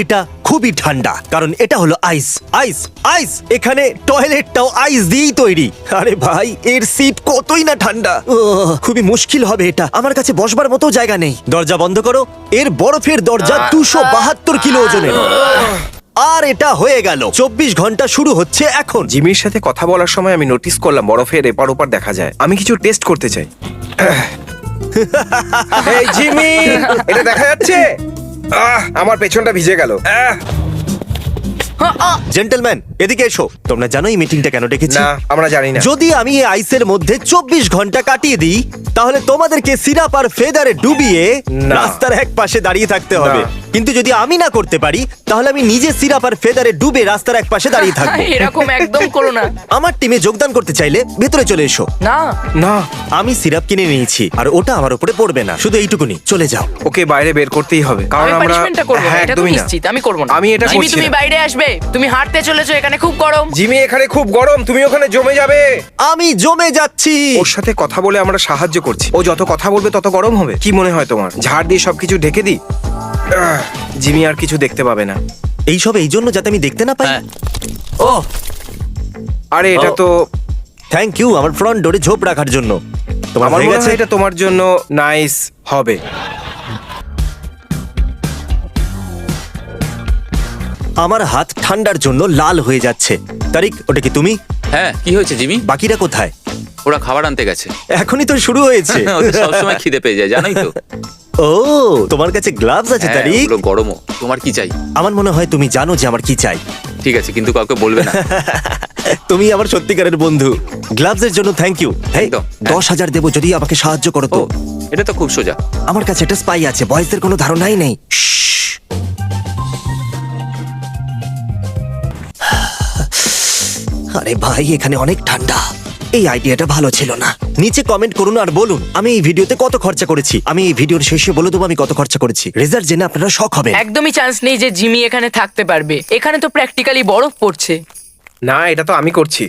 এটা খুবই ঠান্ডা, কারণ এটা হলো আইস। আইস আইস এখানে টয়লেটটাও আইস দিয়েই তৈরি। আরে ভাই, এর সিট কতই না ঠান্ডা। খুবই মুশকিল হবে এটা, আমার কাছে বসবার মতো জায়গা নেই। দরজা বন্ধ করো। এর বরফের দরজা 272 কিলো ওজনের। আর এটা হয়ে গেল। 24 ঘন্টা শুরু হচ্ছে এখন। জিমির সাথে কথা বলার সময় আমি নোটিস করলাম বরফের এপার ওপার দেখা যায়। আমি কিছু টেস্ট করতে চাই। এই জিমি, এটা দেখা যাচ্ছে? আমার পেছনটা ভিজে গেল। জেন্টলম্যান, এদিকে এসো। তোমরা জানো এই মিটিংটা কেন ডেকেছি? না, আমরা জানি না। যদি আমি এই আইসের মধ্যে 24 ঘন্টা কাটিয়ে দিই, তাহলে তোমাদেরকে সিরাপ আর ফেদারে ডুবিয়ে না। রাস্তার এক পাশে দাঁড়িয়ে থাকতে হবে। না। কিন্তু যদি আমি না করতে পারি, তাহলে আমি নিজে সিরাপ আর ফেদারে ডুবে রাস্তার এক পাশে দাঁড়িয়ে থাকবো। এরকম একদম করো না। আমার টিমে যোগদান করতে চাইলে ভেতরে চলে এসো। না, না, আমি সিরাপ কিনে নিয়েছি, আর ওটা আমার উপরে পড়বে না। শুধু এইটুকুনি, চলে যাও। ওকে বাইরে বের করতেই হবে, কারণ আমি আমরা পানিশমেন্টটা করব না, হ্যাঁ, এটা তো একদমই না। নিশ্চিত আমি করব না। আমি এটা জিমি, করছি তুমি না। বাইরে আসবে। তুমি হাঁটতে চলেছো, এখানে খুব গরম। জিমি, এখানে খুব গরম, তুমি ওখানে জমে যাবে। আমি জমে যাচ্ছি। ওর সাথে কথা বলে আমরা সাহায্য করছি। ও যত কথা বলবে তত গরম হবে। কি মনে হয় তোমার? ঝাড় দিয়ে সবকিছু ঢেকে দিই? জিমি আর কিছু দেখতে পাবে না। এইসব এই জন্য যাতে আমি দেখতে না পাই। হ্যাঁ। ও, আরে এটা তো থ্যাংক ইউ আমার ফ্রন্ট ডোরে ঝোপ রাখার জন্য। তোমার আমার হয়ে মনে গেছে? হয় এটা তোমার জন্য নাইস হবে। আমার হাত ঠান্ডার জন্য লাল হয়ে যাচ্ছে। তারিক, ওটা কি তুমি? হ্যাঁ, কি হয়েছে জিমি? বাকিরা কোথায়? ওরা খাবার আনতে গেছে। এখনই তো শুরু হয়েছে। ওদের সবসময় খিদে পেয়ে যায়, জানোই তো। ও, তোমার কাছে গ্লাভস আছে হ্যাঁ, তারিক? ওগুলো গরমও। তোমার কি চাই? আমার মনে হয় তুমি জানো যে আমার কি চাই। ঠিক আছে, কিন্তু কাউকে বলবে না। তুমি আমার সত্যিকারের বন্ধু। গ্লাভসের জন্য থ্যাংক ইউ। হেই, একদম। 10,000 দেবো যদি আমাকে সাহায্য করো ও, তো। এটা তো খুব সোজা। আমার কাছে একটা স্পাই আছে, বয়েজদের কোনো ধারণাই নেই। শ্শ্। আরে ভাই, এখানে অনেক ঠান্ডা। এই আইডিয়াটা ভালো ছিল না। নিচে কমেন্ট করুন আর বলুন আমি এই ভিডিওতে কত খরচা করেছি। আমি এই ভিডিওর শেষে বলে দেবো আমি কত খরচা করেছি। রেজাল্ট জেনে আপনারা শক হবেন। একদমই চান্স নেই যে জিমি এখানে থাকতে পারবে। এখানে তো প্র্যাকটিক্যালি বরফ পড়ছে। না, এটা তো আমি করছি।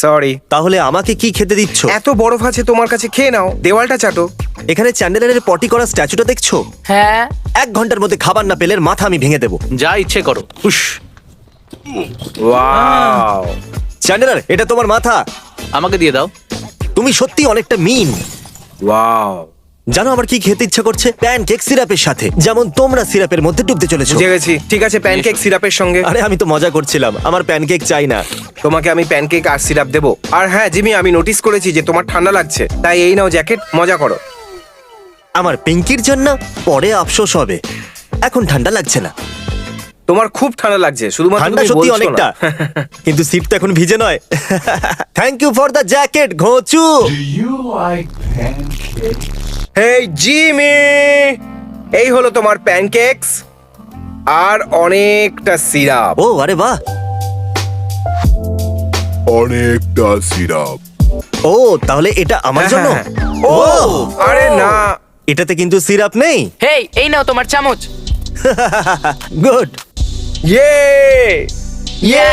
সরি। তাহলে আমাকে কি খেতে দিচ্ছ? এত বরফ আছে তোমার কাছে, খেয়ে নাও। দেওয়ালটা চাটো। এখানে চ্যান্ডেলারের পটি করা স্ট্যাচুটা দেখছো? হ্যাঁ, 1 ঘন্টার মধ্যে খাবার না পেলে এর মাথা আমি ভেঙে দেবো। যা ইচ্ছে করো। উস, ওয়াও। চ্যান্ডেলার, এটা তোমার মাথা। আমাকে দিয়ে দাও। তুমি সত্যি অনেকটা মিন। ওয়াও। জানো আমার কি খেতে ইচ্ছা করছে? প্যানকেক সিরাপের সাথে, যেমন তোমরা সিরাপের মধ্যে ডুবতে চলেছো। বুঝে গেছি। ঠিক আছে, প্যানকেক সিরাপের সঙ্গে। আরে আমি তো মজা করছিলাম, আমার প্যানকেক চাই না। তোমাকে আমি প্যানকেক আর সিরাপ দেবো। আর হ্যাঁ জিমি, আমি নোটিস করেছি যে তোমার ঠান্ডা লাগছে, তাই এই নাও জ্যাকেট, মজা করো। আমার পিঙ্কির জন্য পরে আফসোস হবে। এখন ঠান্ডা লাগছে না। তোমার খুব ঠান্ডা লাগছে, শুধুমাত্র ঠান্ডা তুমি সত্যি বলছো অনেকটা, না। কিন্তু সিট তো এখন ভিজে নয়। Thank you for the jacket, ঘোচু। Do you like pancakes? Hey Jimmy, এই হলো তোমার প্যানকেকস আর অনেকটা সিরাপ। ও আরে বাহ। অনেকটা সিরাপ। ও, তাহলে এটা আমার হ্যাঁ, জন্য। হ্যাঁ। ও আরে না, এটাতে কিন্তু সিরাপ নেই। হেই, এই নাও তোমার চামচ। গুড। ইয়ে ইয়ে।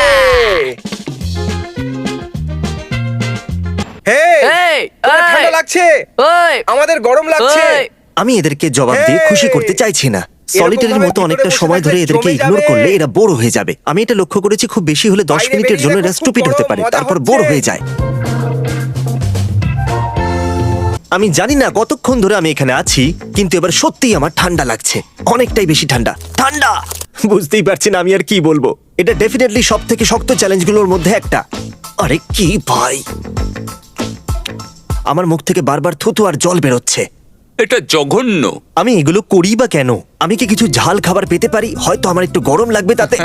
হেই, এই, তোমার এই। ঠান্ডা লাগছে, ওই, আমাদের গরম লাগছে। ওই। আমি এদেরকে জবাব দিয়ে Hey! খুশি করতে চাইছি না। সলিটারির ভাবে মতো ভিতরে অনেকটা বসে সময় ধরে থাকলে এদেরকে জমে ইগনোর যাবে। করলে এরা বোর হয়ে যাবে। আমি এটা লক্ষ্য করেছি, খুব বেশি হলে 10 বাইরে মিনিটের জন্য বেরিয়ে এরা দেখো, স্টুপিড খুব হতে গরম, পারে, মজা তারপর হচ্ছে। বোর হয়ে যায়। আমি জানি না কতক্ষণ ধরে আমি এখানে আছি, কিন্তু এবার সত্যিই আমার ঠান্ডা লাগছে, অনেকটাই বেশি ঠান্ডা। ঠান্ডা বুঝতেই পারছি না আমি আর কি বলবো। এটা ডেফিনেটলি সব থেকে শক্ত চ্যালেঞ্জগুলোর মধ্যে একটা। আরে কি ভাই, আমার মুখ থেকে বারবার থুতু আর জল বেরোচ্ছে। এটা জঘন্য। আমি এগুলো করি বা কেন? আমি কি কিছু ঝাল খাবার পেতে পারি? হয়তো আমার একটু গরম লাগবে তাতে।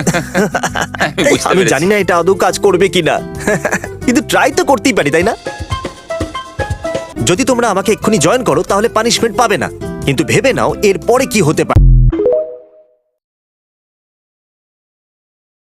বুঝতে আমি পেরেছি। জানি না এটা আদৌ কাজ করবে কিনা, কিন্তু ট্রাই তো করতেই পারি, তাই না? যদি তোমরা আমাকে এক্ষুনি জয়েন করো তাহলে পানিশমেন্ট পাবে না, কিন্তু ভেবে নাও এর পরে কি হতে পারে।